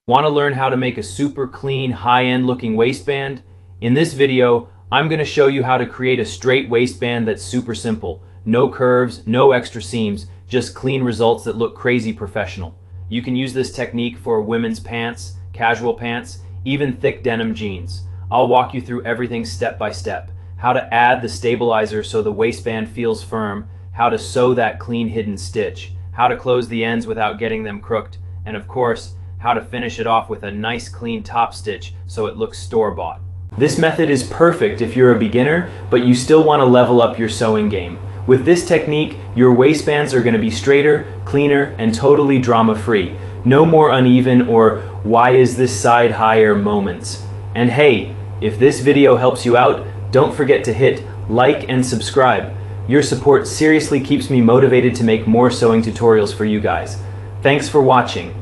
Want to learn how to make a super clean, high-end looking waistband? In this video, I'm going to show you how to create a straight waistband that's super simple. No curves, no extra seams, just clean results that look crazy professional. You can use this technique for women's pants, casual pants, even thick denim jeans. I'll walk you through everything step by step. How to add the stabilizer so the waistband feels firm, how to sew that clean hidden stitch, how to close the ends without getting them crooked, and of course, how to finish it off with a nice clean top stitch so it looks store-bought. This method is perfect if you're a beginner, but you still want to level up your sewing game. With this technique, your waistbands are going to be straighter, cleaner, and totally drama-free. No more uneven or "why is this side higher" moments. And hey, if this video helps you out, don't forget to hit like and subscribe. Your support seriously keeps me motivated to make more sewing tutorials for you guys. Thanks for watching.